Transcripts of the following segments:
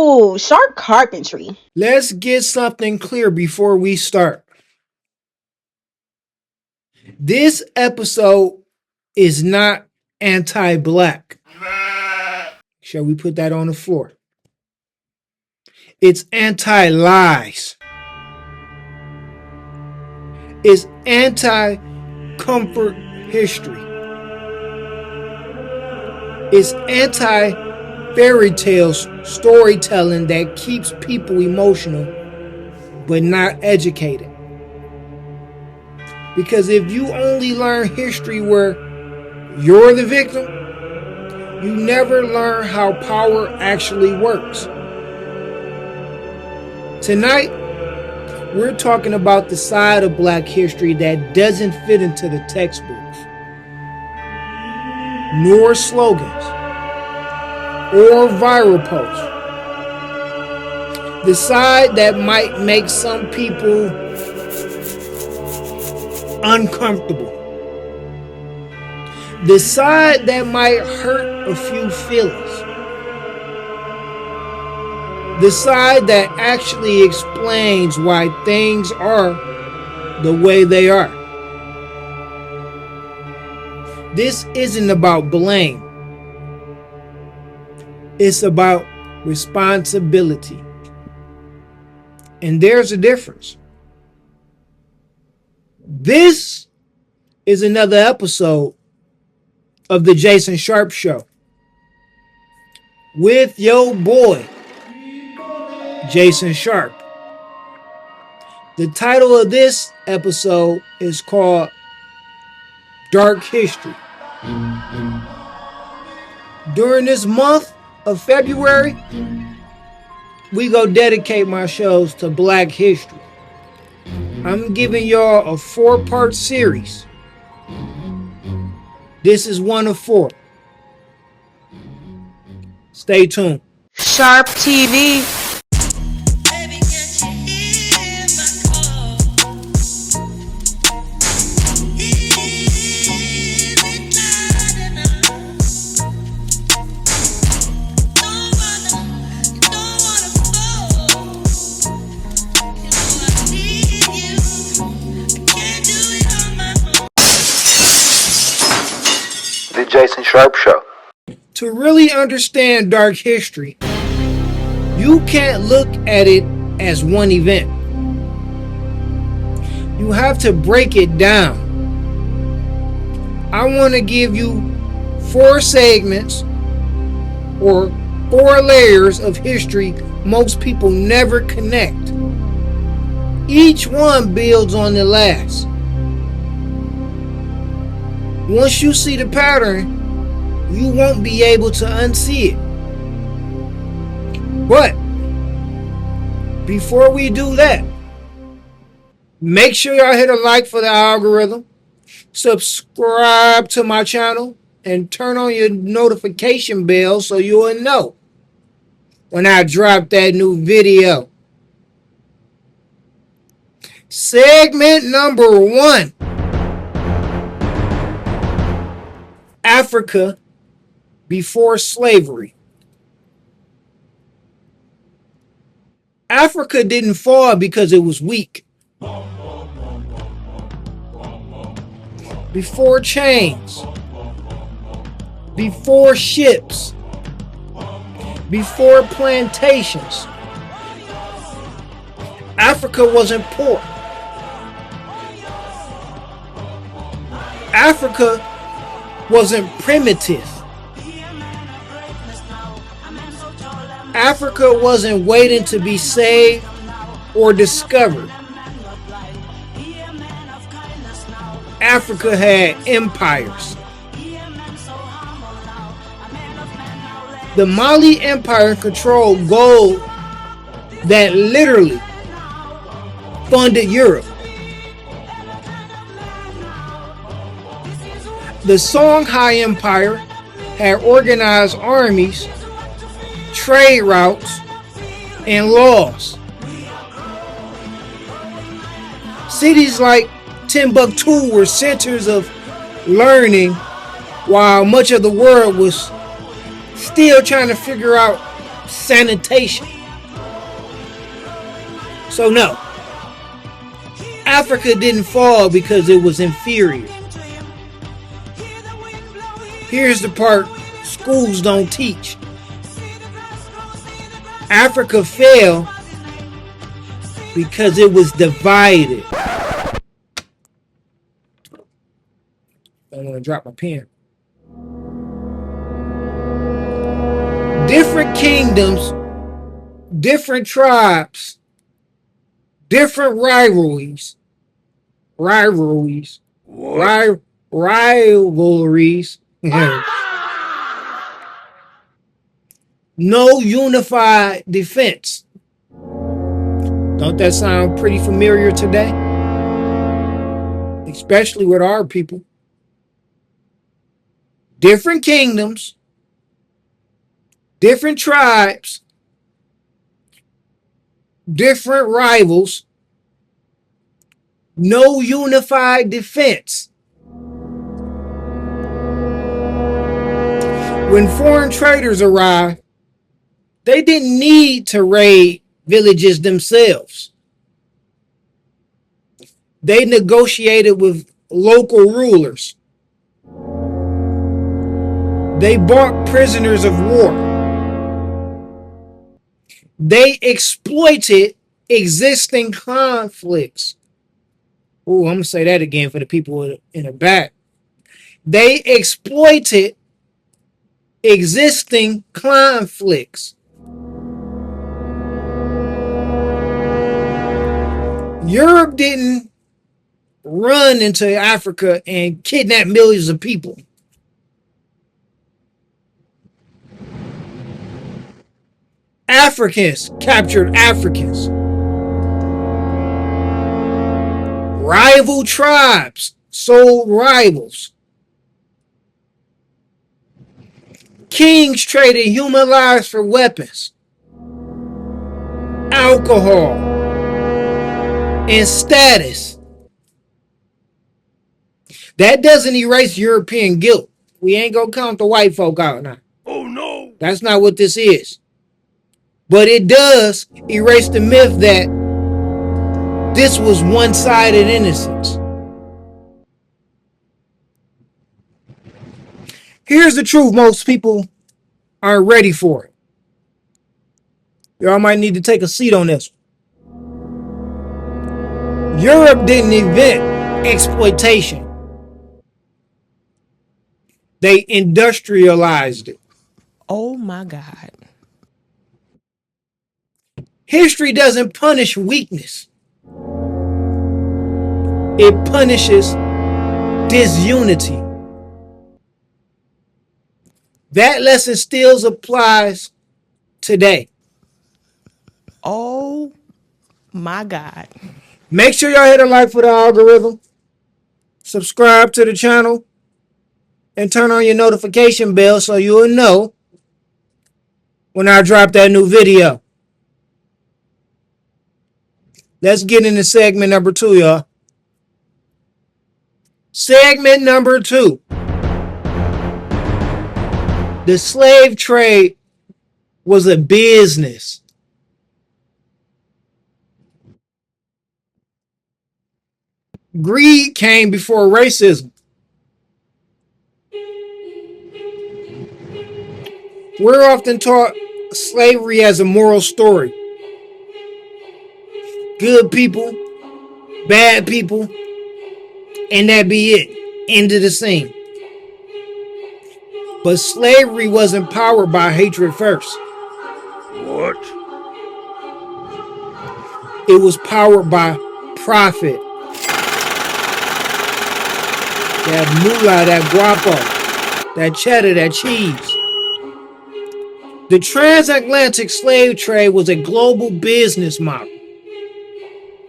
Ooh, sharp carpentry. Let's get something clear before we start. This episode is not anti-black. Shall we put that on the floor? It's anti-lies. It's anti-comfort history. It's anti-fairy tales storytelling that keeps people emotional but not educated. Because if you only learn history where you're the victim, you never learn how power actually works. Tonight, we're talking about the side of black history that doesn't fit into the textbooks, nor slogans, or viral posts. The side that might make some people uncomfortable. The side that might hurt a few feelings. The side that actually explains why things are the way they are. This isn't about blame. It's about responsibility. And there's a difference. This is another episode of the Jason Sharpe Show with your boy, Jason Sharpe. The title of this episode is called Dark History. During this month of February, we go dedicate my shows to black history. I'm giving y'all a 4-part series. This is one of 4. Stay tuned. Sharp TV. The Jason Sharpe Show. To really understand dark history, you can't look at it as one event. You have to break it down. I want to give you 4 segments or 4 layers of history most people never connect. Each one builds on the last. Once you see the pattern, you won't be able to unsee it. But before we do that, make sure y'all hit a like for the algorithm, subscribe to my channel, and turn on your notification bell so you'll know when I drop that new video. Segment number 1. Africa before slavery. Africa didn't fall because it was weak. Before chains, before ships, before plantations, Africa wasn't poor. Africa wasn't primitive. Africa wasn't waiting to be saved or discovered. Africa had empires. The Mali Empire controlled gold that literally funded Europe. The Songhai Empire had organized armies, trade routes, and laws. Cities like Timbuktu were centers of learning, while much of the world was still trying to figure out sanitation. So no, Africa didn't fall because it was inferior. Here's the part schools don't teach. Africa fell because it was divided. I'm going to drop my pen. Different kingdoms, different tribes, different rivalries, no unified defense. Don't that sound pretty familiar today? Especially with our people. Different kingdoms, different tribes, different rivals, no unified defense. When foreign traders arrived, they didn't need to raid villages themselves. They negotiated with local rulers. They bought prisoners of war. They exploited existing conflicts. Oh, I'm going to say that again for the people in the back. They exploited existing conflicts. Europe didn't run into Africa and kidnap millions of people. Africans captured Africans. Rival tribes sold rivals. Kings traded human lives for weapons, alcohol, and status. That doesn't erase European guilt. We ain't gonna count the white folk out now. Oh no! That's not what this is. But it does erase the myth that this was one-sided innocence. Here's the truth most people aren't ready for it. Y'all might need to take a seat on this. Europe didn't invent exploitation. They industrialized it. Oh my God. History doesn't punish weakness. It punishes disunity. That lesson still applies today. Oh my God. Make sure y'all hit a like for the algorithm. Subscribe to the channel. And turn on your notification bell so you will know when I drop that new video. Let's get into segment number 2, y'all. Segment number 2. The slave trade was a business. Greed came before racism. We're often taught slavery as a moral story. Good people, bad people, and that be it. End of the scene. But slavery wasn't powered by hatred first. What? It was powered by profit. That moolah, that guapo, that cheddar, that cheese. The transatlantic slave trade was a global business model.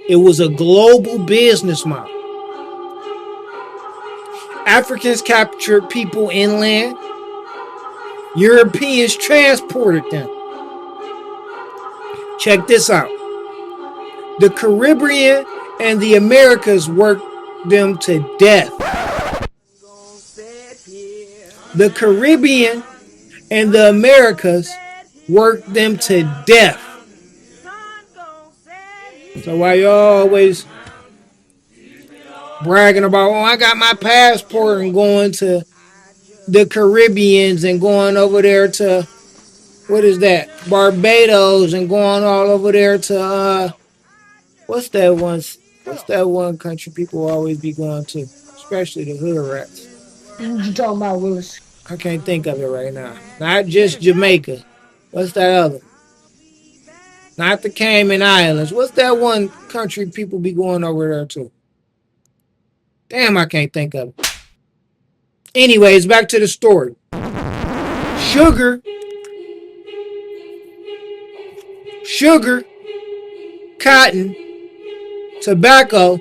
It was a global business model. Africans captured people inland. Europeans transported them. Check this out. The Caribbean and the Americas worked them to death. The Caribbean and the Americas worked them to death. So why you always bragging about, oh, I got my passport and going to the Caribbeans and going over there to, what is that, Barbados, and going all over there to, what's that one country people always be going to, especially the hood rats. You talking about Willis? I can't think of it right now. Not just Jamaica. What's that other? Not the Cayman Islands. What's that one country people be going over there to? Damn, I can't think of it. Anyways, back to the story. Sugar, cotton, tobacco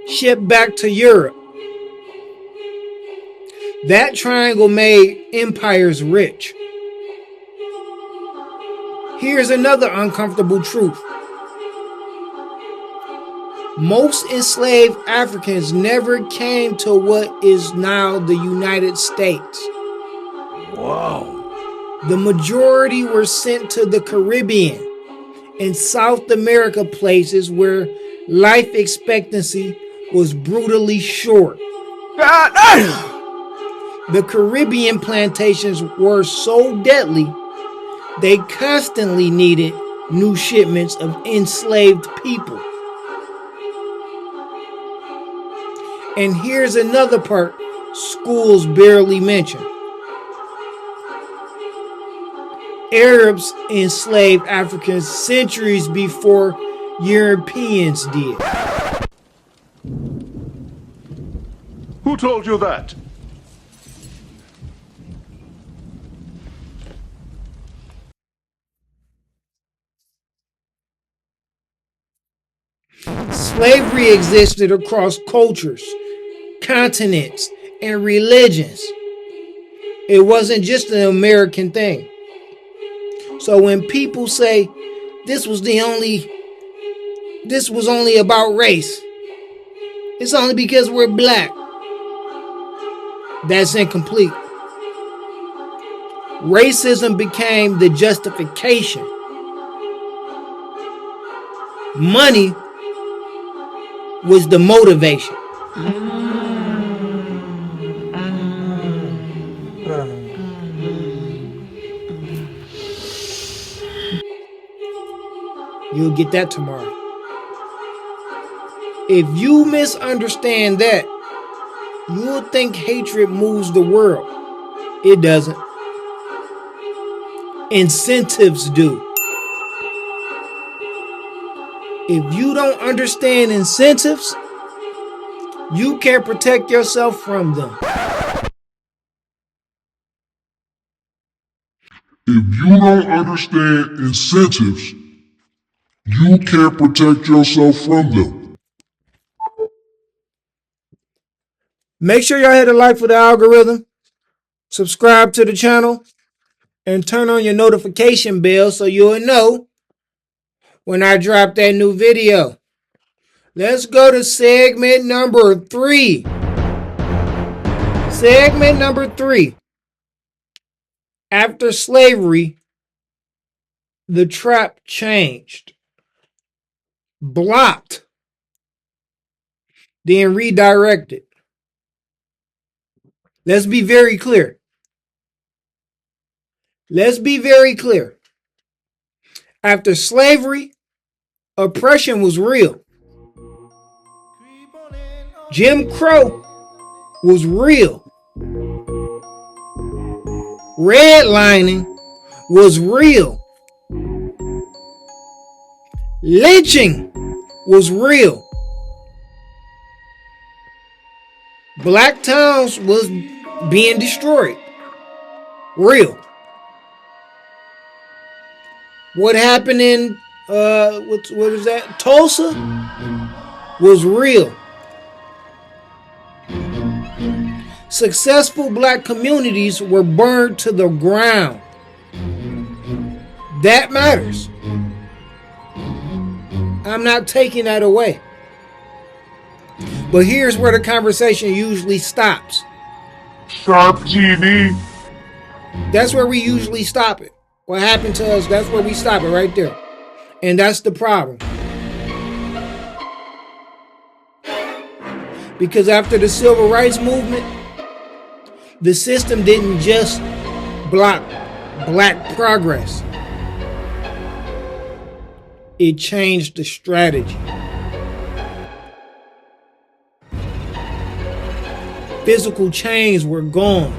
shipped back to Europe. That triangle made empires rich. Here's another uncomfortable truth. Most enslaved Africans never came to what is now the United States. Wow. The majority were sent to the Caribbean and South America, places where life expectancy was brutally short. The Caribbean plantations were so deadly, they constantly needed new shipments of enslaved people. And here's another part schools barely mention. Arabs enslaved Africans centuries before Europeans did. Who told you that? Slavery existed across cultures, continents, and religions. It wasn't just an American thing. So when people say this was only about race, it's only because we're black. That's incomplete. Racism became the justification. Money was the motivation. You'll get that tomorrow. If you misunderstand that, you'll think hatred moves the world. It doesn't. Incentives do. If you don't understand incentives, you can't protect yourself from them. If you don't understand incentives, you can't protect yourself from them. Make sure y'all hit a like for the algorithm, subscribe to the channel, and turn on your notification bell so you'll know when I drop that new video. Let's go to segment number 3. Segment number 3. After slavery, the trap changed. Blocked. Then redirected. Let's be very clear. Let's be very clear. After slavery, oppression was real. Jim Crow was real. Redlining was real. Lynching was real. Black towns was being destroyed. Real. What happened in what is that? Tulsa was real. Successful black communities were burned to the ground. That matters. I'm not taking that away. But here's where the conversation usually stops. Sharpe TV. That's where we usually stop it. What happened to us, that's where we stop it right there. And that's the problem. Because after the civil rights movement, the system didn't just block black progress. It changed the strategy. Physical chains were gone.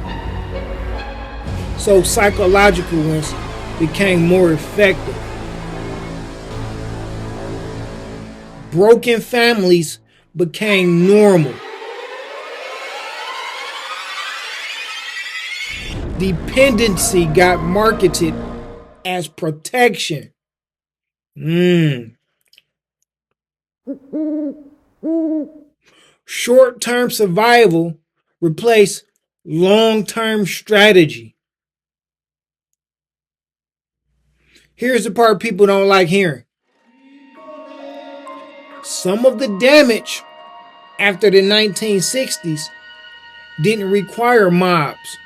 So psychological ones became more effective. Broken families became normal. Dependency got marketed as protection. Short-term survival replaced long-term strategy. Here's the part people don't like hearing. Some of the damage after the 1960s didn't require mobs,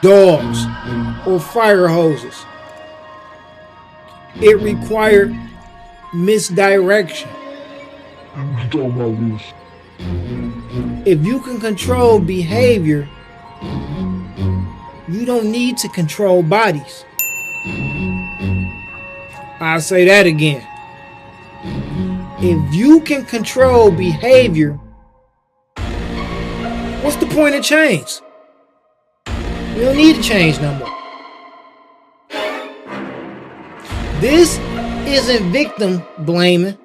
dogs, or fire hoses. It required misdirection. If you can control behavior, you don't need to control bodies. I'll say that again. If you can control behavior, what's the point of change? You don't need to change no more. This isn't victim blaming.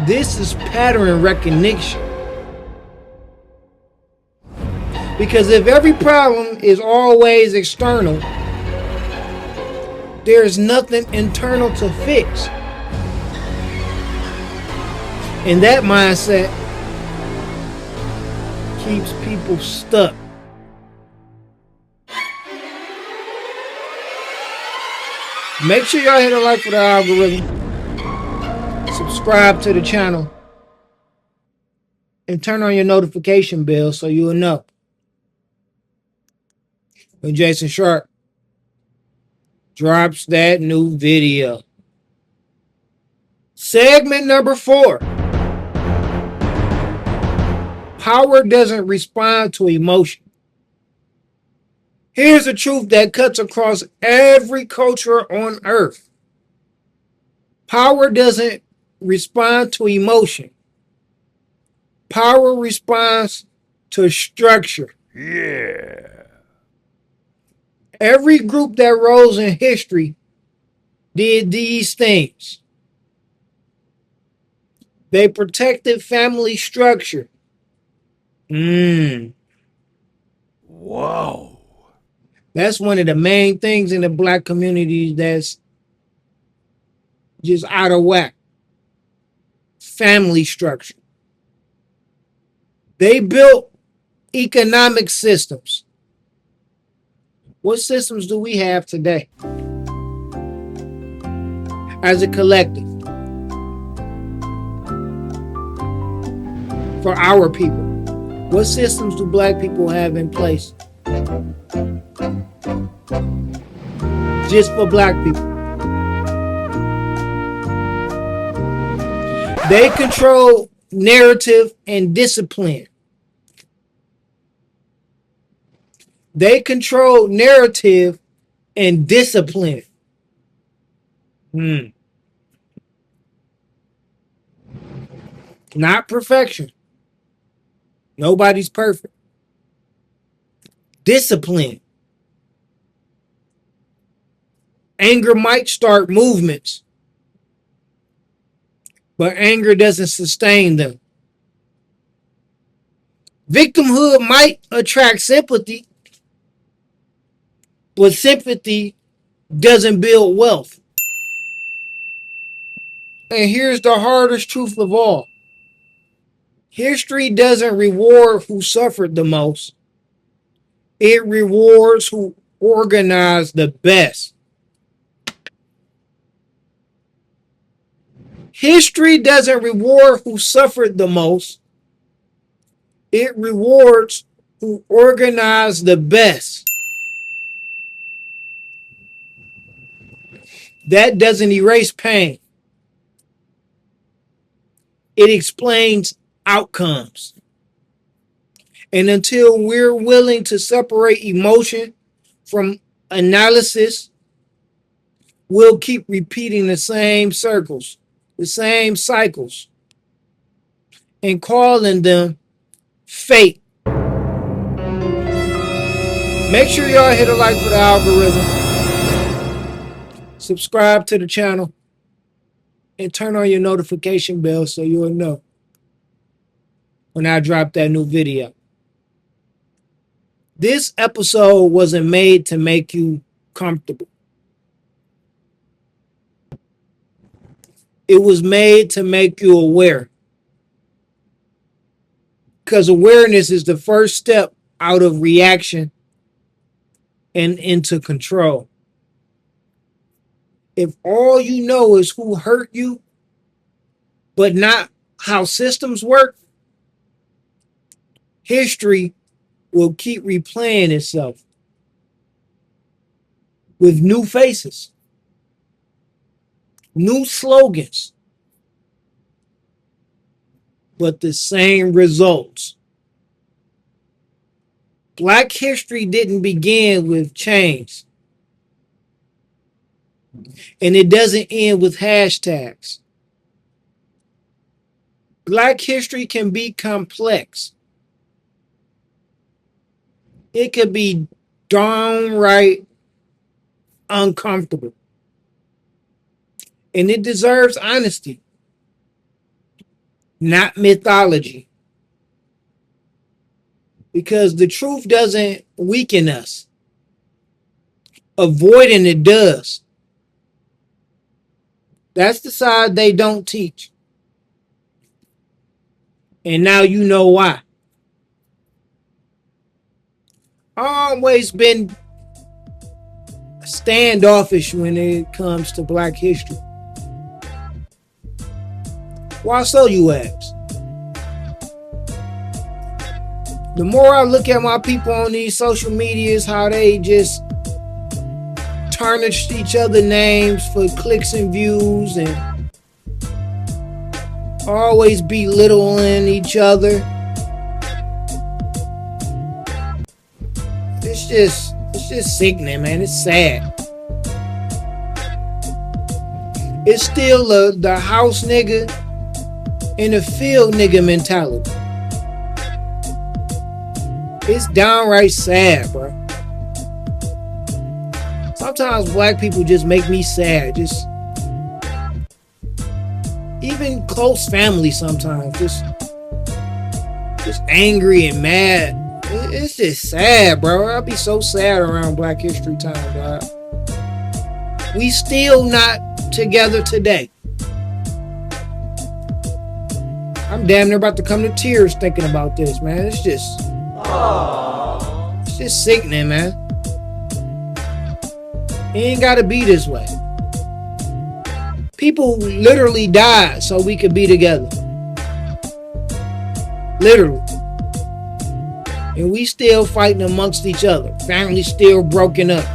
This is pattern recognition. Because if every problem is always external, there's nothing internal to fix. And that mindset keeps people stuck. Make sure y'all hit a like for the algorithm. Subscribe to the channel. And turn on your notification bell so you'll know when Jason Sharpe drops that new video. Segment number 4. Power doesn't respond to emotion. Here's a truth that cuts across every culture on earth. Power doesn't respond to emotion. Power responds to structure. Yeah. Every group that rose in history did these things. They protected family structure. Wow. That's one of the main things in the black community that's just out of whack. Family structure. They built economic systems. What systems do we have today as a collective for our people? What systems do black people have in place just for black people? They control narrative and discipline. They control narrative and discipline. Not perfection. Nobody's perfect. Discipline. Anger might start movements, but anger doesn't sustain them. Victimhood might attract sympathy, but sympathy doesn't build wealth. And here's the hardest truth of all. History doesn't reward who suffered the most. It rewards who organized the best. History doesn't reward who suffered the most. It rewards who organized the best. That doesn't erase pain. It explains outcomes. And until we're willing to separate emotion from analysis, we'll keep repeating the same circles, the same cycles, and calling them fate. Make sure y'all hit a like for the algorithm, subscribe to the channel, and turn on your notification bell so you'll know when I drop that new video. This episode wasn't made to make you comfortable. It was made to make you aware. Because awareness is the first step out of reaction and into control. If all you know is who hurt you, but not how systems work, history will keep replaying itself with new faces, new slogans, but the same results. Black history didn't begin with chains, and it doesn't end with hashtags. Black history can be complex. It could be downright uncomfortable. And it deserves honesty, not mythology. Because the truth doesn't weaken us. Avoiding it does. That's the side they don't teach. And now you know why. I've always been standoffish when it comes to Black history. Why so, you ask? The more I look at my people on these social medias, how they just tarnish each other names for clicks and views and always belittling each other. It's just sickening, man. It's sad. It's still the house nigga and the field nigga mentality. It's downright sad, bro. Sometimes Black people just make me sad. Just even close family sometimes. Just angry and mad. It's just sad, bro. I'll be so sad around Black History time, dog. We still not together today. I'm damn near about to come to tears thinking about this, man. It's just sickening, man. It ain't gotta be this way. People literally died so we could be together. Literally. And we still fighting amongst each other. Families still broken up.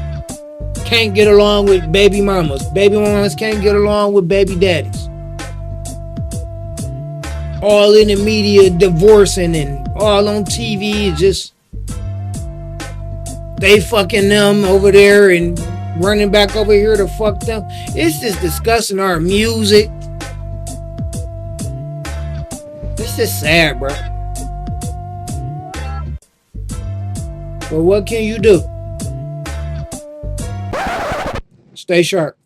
Can't get along with baby mamas. Baby mamas can't get along with baby daddies. All in the media divorcing and all on TV, just they fucking them over there and running back over here to fuck them. It's just discussing our music. It's just sad, bro. But what can you do? Stay sharp.